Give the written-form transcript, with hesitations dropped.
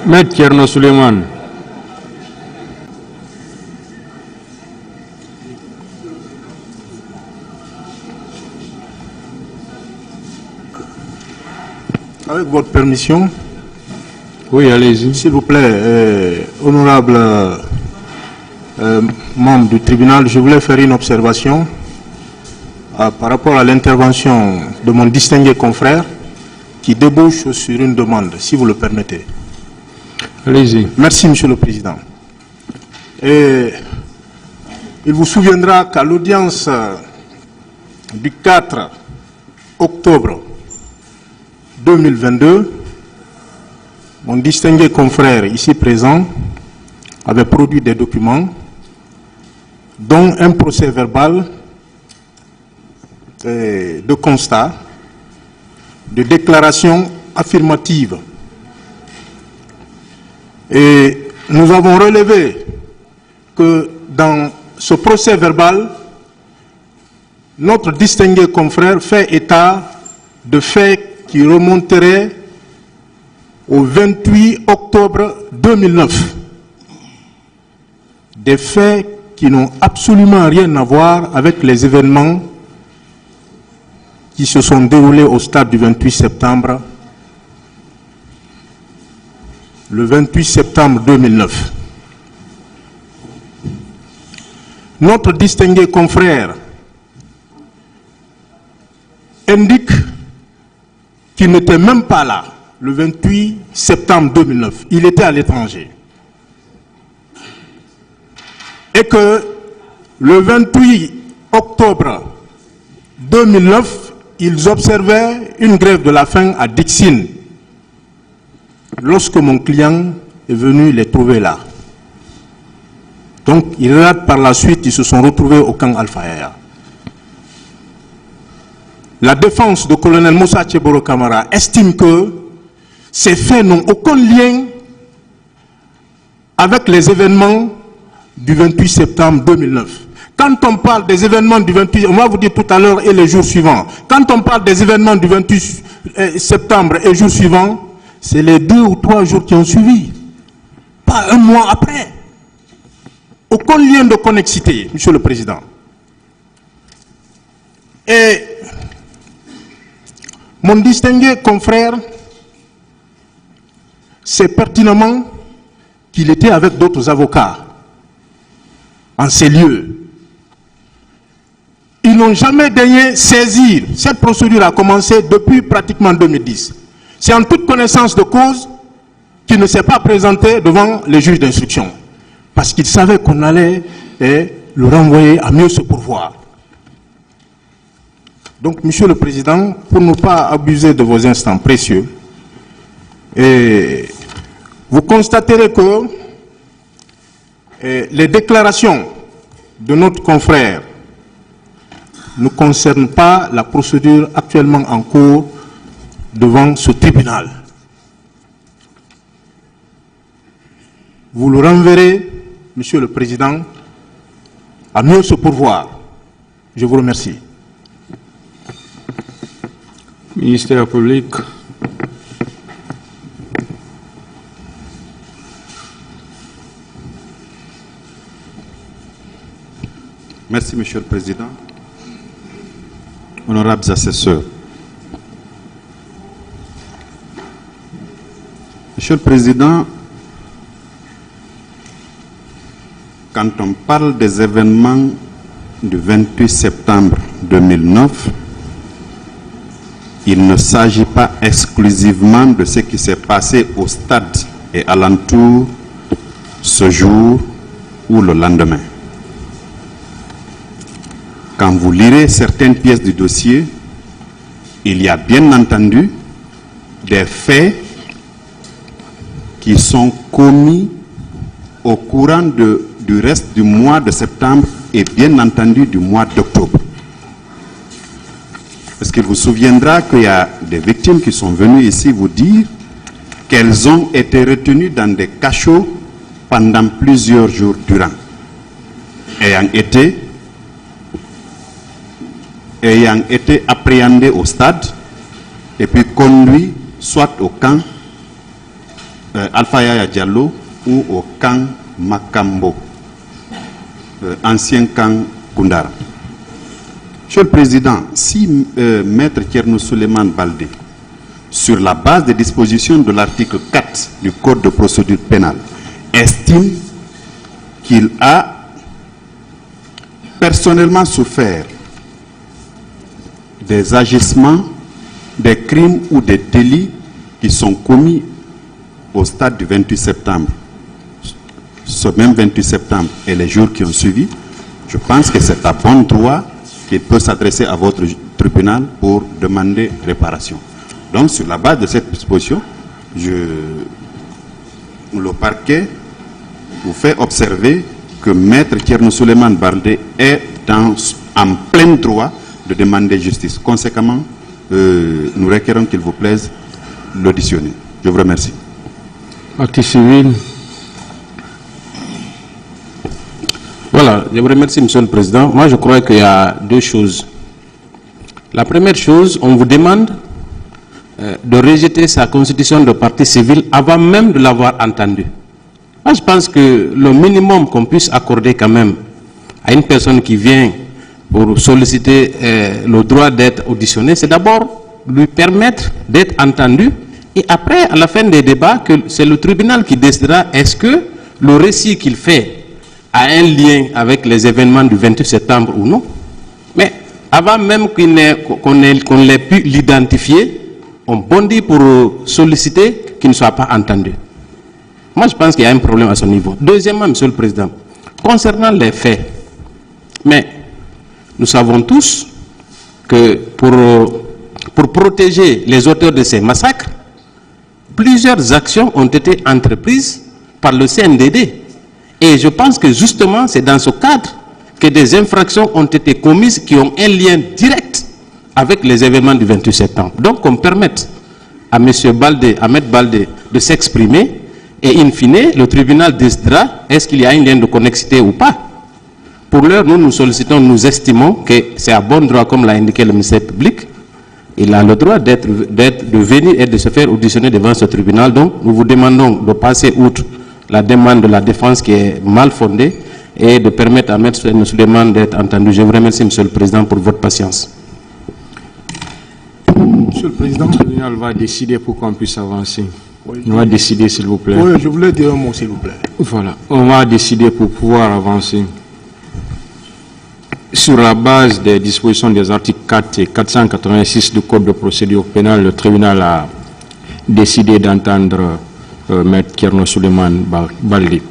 Maître Thierno Suleiman. Avec votre permission. Oui, allez-y. S'il vous plaît, honorable membre du tribunal, je voulais faire une observation par rapport à l'intervention de mon distingué confrère qui débouche sur une demande, si vous le permettez. Allez-y. Merci, Monsieur le Président. Et il vous souviendra qu'à l'audience du 4 octobre 2022, mon distingué confrère ici présent avait produit des documents, dont un procès verbal de constat, de déclaration affirmative. Et nous avons relevé que dans ce procès verbal, notre distingué confrère fait état de faits qui remonteraient au 28 octobre 2009. Des faits qui n'ont absolument rien à voir avec les événements qui se sont déroulés au stade du 28 septembre, le 28 septembre 2009. Notre distingué confrère indique qu'il n'était même pas là le 28 septembre 2009. Il était à l'étranger. Et que le 28 octobre 2009, ils observaient une grève de la faim à Dixine, lorsque mon client est venu les trouver là. Donc, il relate par la suite, ils se sont retrouvés au camp Alpha Yaya. La défense du colonel Moussa Tcheboro Kamara estime que ces faits n'ont aucun lien avec les événements du 28 septembre 2009. Quand on parle des événements du 28, on va vous dire tout à l'heure et les jours suivants. Quand on parle des événements du 28 septembre et jours suivants, c'est les 2 ou 3 jours qui ont suivi. Pas un mois après. Aucun lien de connexité, Monsieur le Président. Et mon distingué confrère sait pertinemment qu'il était avec d'autres avocats en ces lieux. Ils n'ont jamais daigné saisir. Cette procédure a commencé depuis pratiquement 2010. C'est en toute connaissance de cause qu'il ne s'est pas présenté devant les juges d'instruction. Parce qu'il savait qu'on allait le renvoyer à mieux se pourvoir. Donc, Monsieur le Président, pour ne pas abuser de vos instants précieux, vous constaterez que les déclarations de notre confrère ne concernent pas la procédure actuellement en cours devant ce tribunal. Vous le renverrez, Monsieur le Président, à mieux se pourvoir. Je vous remercie. Ministère public. Merci, Monsieur le Président. Honorables assesseurs. Monsieur le Président, quand on parle des événements du 28 septembre 2009, il ne s'agit pas exclusivement de ce qui s'est passé au stade et alentour ce jour ou le lendemain. Quand vous lirez certaines pièces du dossier, il y a bien entendu des faits qui sont commis au courant du reste du mois de septembre et bien entendu du mois d'octobre. Parce qu'il vous souviendra qu'il y a des victimes qui sont venues ici vous dire qu'elles ont été retenues dans des cachots pendant plusieurs jours durant, ayant été appréhendées au stade et puis conduites soit au camp, Alpha Yaya Diallo ou au camp Makambo, ancien camp Koundara. Monsieur le Président, si Maître Thierno Souleymane Baldé, sur la base des dispositions de l'article 4 du Code de procédure pénale, estime qu'il a personnellement souffert des agissements, des crimes ou des délits qui sont commis au stade du 28 septembre, ce même 28 septembre et les jours qui ont suivi, je pense que c'est à bon droit qu'il peut s'adresser à votre tribunal pour demander réparation. Donc, sur la base de cette disposition, le parquet vous fait observer que Maître Thierno Souleymane Baldé est en plein droit de demander justice. Conséquemment, nous requérons qu'il vous plaise l'auditionner. Je vous remercie. Partie civile. Voilà, je vous remercie, Monsieur le Président. Moi, je crois qu'il y a deux choses. La première chose, on vous demande de rejeter sa constitution de partie civile avant même de l'avoir entendue. Moi, je pense que le minimum qu'on puisse accorder quand même à une personne qui vient pour solliciter le droit d'être auditionné, c'est d'abord lui permettre d'être entendu et après, à la fin des débats, que c'est le tribunal qui décidera est-ce que le récit qu'il fait a un lien avec les événements du 28 septembre ou non. Mais avant même qu'on l'ait pu l'identifier, on bondit pour solliciter qu'il ne soit pas entendu. Moi, je pense qu'il y a un problème à ce niveau. Deuxièmement, Monsieur le Président, concernant les faits, mais nous savons tous que pour protéger les auteurs de ces massacres, plusieurs actions ont été entreprises par le CNDD. Et je pense que justement, c'est dans ce cadre que des infractions ont été commises qui ont un lien direct avec les événements du 28 septembre. Donc, qu'on permette à M. Baldé, Ahmed Baldé, de s'exprimer et in fine, le tribunal décidera est-ce qu'il y a un lien de connexité ou pas. Pour l'heure, nous sollicitons, nous estimons que c'est à bon droit, comme l'a indiqué le ministère public. Il a le droit de venir et de se faire auditionner devant ce tribunal. Donc, nous vous demandons de passer outre la demande de la défense qui est mal fondée et de permettre à M. Souleymane d'être entendu. Je vous remercie, Monsieur le Président, pour votre patience. Monsieur le Président. Le tribunal va décider pour qu'on puisse avancer. Oui, On va décider, s'il vous plaît. oui, je voulais dire un mot, s'il vous plaît. Voilà. On va décider pour pouvoir avancer. Sur la base des dispositions des articles 4 et 486 du Code de procédure pénale, le tribunal a décidé d'entendre Maître Thierno Souleymane Baldé.